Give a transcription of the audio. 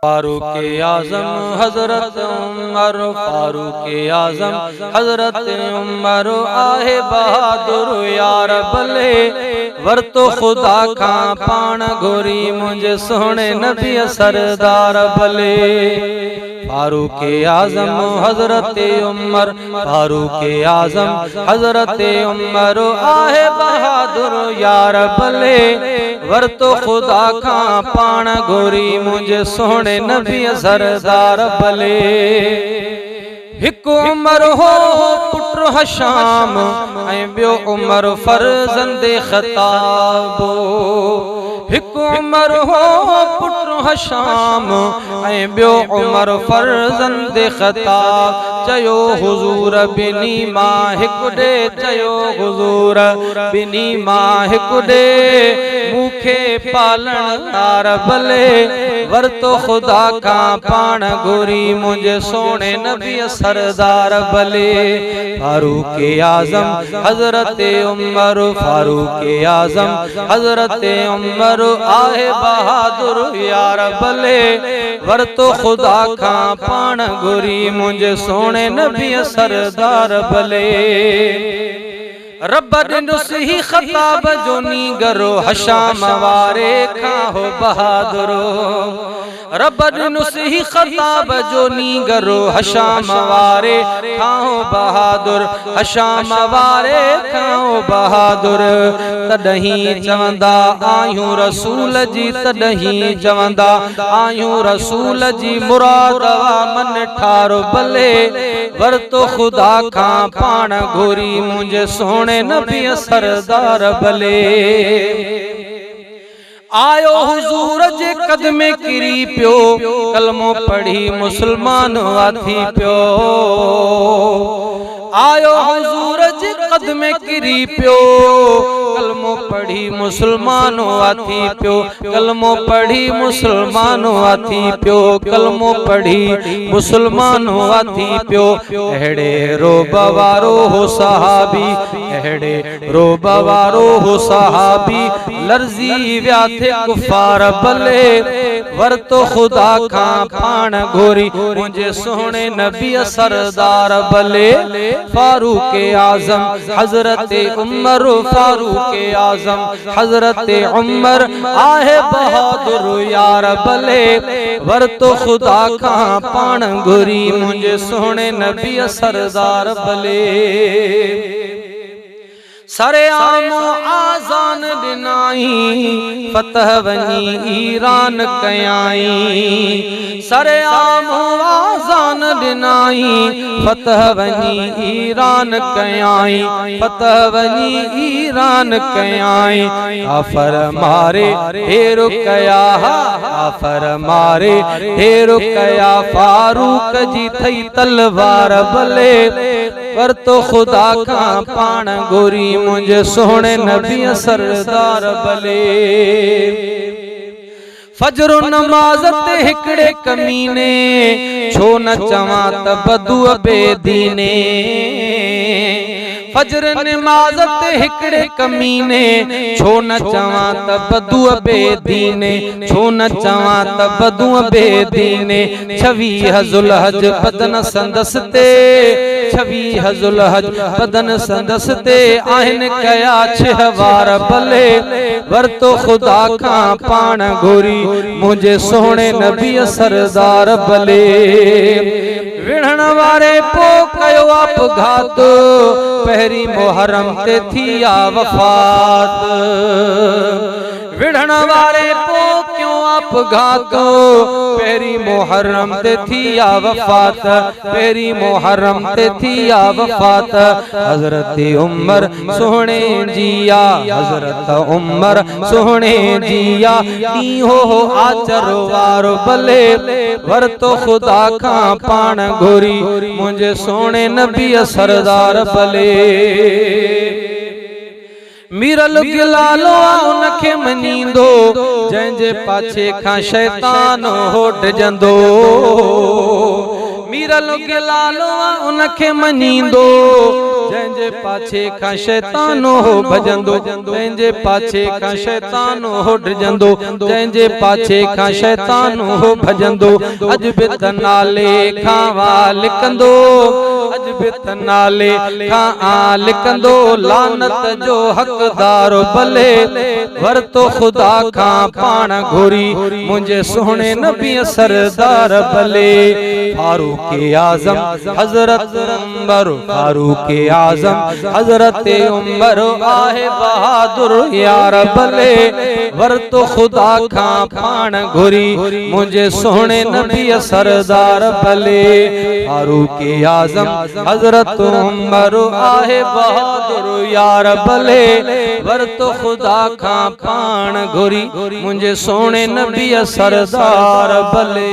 फारूक आज़म हजरत उमर, फारूक आज़म हजरत उमर आहे बहादुर यार भले, वरतो खुदा का पाण घोरी मुझे सोने नबी सरदार भले। फारूक आज़म हजरत उमर, फारूक आज़म हजरत उमर आहे बहादुर यार भले, वरतो खुदा का पाण घोरी मुझे सोने नबी सरदार भले। हिकु उमर हो पुत्र हशाम ऐं ॿियो उमर फर्जंदे ख़ताबो। हिकु उमर हो पुत्र हशाम ऐं ॿियो उमर फर्जंदे ख़ताब। चयो हुजूर बिनी मां हिकु ॾे, चयो हुजूर बिनी मां हिकु ॾे, मूंखे पालणदार भले, वरतो खुदा का पाण घोरी मुझे सोने नबी सरदार भले। फारूक आज़म हजरत उमर, फारूक आज़म हजरत उमर आहे बहादुर यार भले, वरतो खुदा का पाण घोरी मुझे सोने नबी सरदार भले। रब ॾिनुसि ही ख़ताब जो नीगरो, हशाम वारे खां हो बहादुरो। रब ॾिनुसि ही ख़ताब जो नीगरो, हशाम वारे खां हो बहादुर, हशाम वारे खां हो बहादुर। तॾहिं चवंदा आहियूं रसूल जी, तॾहिं चवंदा आहियूं रसूल जी मुराद मन ठारो भले, वरतो खुदा का पाण घोरी मुझे सोने नबी सरदार भले। आयो हुजूर जे कदमे किरी पियो, कलमो पढ़ी मुसलमान वाथी पियो। आयो हुजूर जे कदमे किरी पियो, कलमो पढ़ी मुसलमान वाथी पियो, कलमो पढ़ी मुसलमान वाथी पियो, कलमो पढ़ी मुसलमान वाथी पियो। अहिड़े रोब वारो हो सहाबी, अहिड़े रोब वारो हो सहाबी, लर्ज़ी विया थे कुफार भले, वरतो खुदा का पाण घोरी मुझे सोने नबी सरदार भले। फारूक आज़म हजरत उमर, फारूक आज़म हजरत उमर आहे बहादुर यार भले, वरतो खुदा का पाण घोरी मुझे सोने नबी सरदार भले। सरे आमो आज़ान ॾिनाई, फतह वञी ईरान कयाई। सरे आमो आज़ान ॾिनाई, फतह वञी ईरान कयाई, फतह वञी ईरान कयाई। काफ़र मारे ढेर कया, काफ़र मारे ढेर कया, फारूक जी थई तलवार भले, वरतो खुदा का पाण घोरी मुझे सोने नबी सरदार भले। फजर नमाज ते हिकड़े कमीने, छो न चवां त बदू बेदीने। फजर नमाज ते हिकड़े कमीने, छो न चवां त बदू बेदीने, छो न चवां त बदू बेदीने। 26 ज़ुल्हज बदन संदस ते, 26 ज़ुल्हज बदन संदस ते, आहिन कया 6 वार भले, वरतो खुदा का पाण घोरी मुझे सोने नबी सरदार भले। विढ़ण वारे पो कयो आपघात, पहरी मुहर्रम ते थिया वफात। विढ़ण वारे पो क्यों आपघात, पहरी मुहर्रम ते थिया वफात, पहरी मुहर्रम ते थिया वफात। हजरत उमर सोहणे जिया, हजरत उमर सोहणे जिया, ॾींहों हो आचर वारो भले, वरतो खुदा का पाण घोरी मुझे सोने नबी सरदार भले। मीरल गिलालो उनखे मञींदो, जंहिंजे पाछे खां शैतान होडजंदो। मीरल गिलालो उनखे मञींदो, जंहिंजे पाछे खां शैतान हो भजंदो, जंहिंजे पाछे खां शैतान हो डिजंदो, जंहिंजे पाछे खां शैतान हो भजंदो। अज बि त नाले खां वा लिकंदो, अज बि त नाले खां लिकंदो, लानत जो हक़दार भले वरतो खुदा खां पाण घुरी, मुंहिंजे सोहणे नबी सरदार भले। फारूक आज़म हज़रत उमर, फारूक आज़म हज़रत उमर आहे बहादुर यार भले वरतो खुदा खां पाण घुरी, मुंहिंजे सोहणे नबी सरदार भले। फारूक आज़म हज़रत उमर आहे बहादुर यार भले वरतो खुदा खां पाण घुरी, मुंहिंजे सोहणे नबी सरदार भले।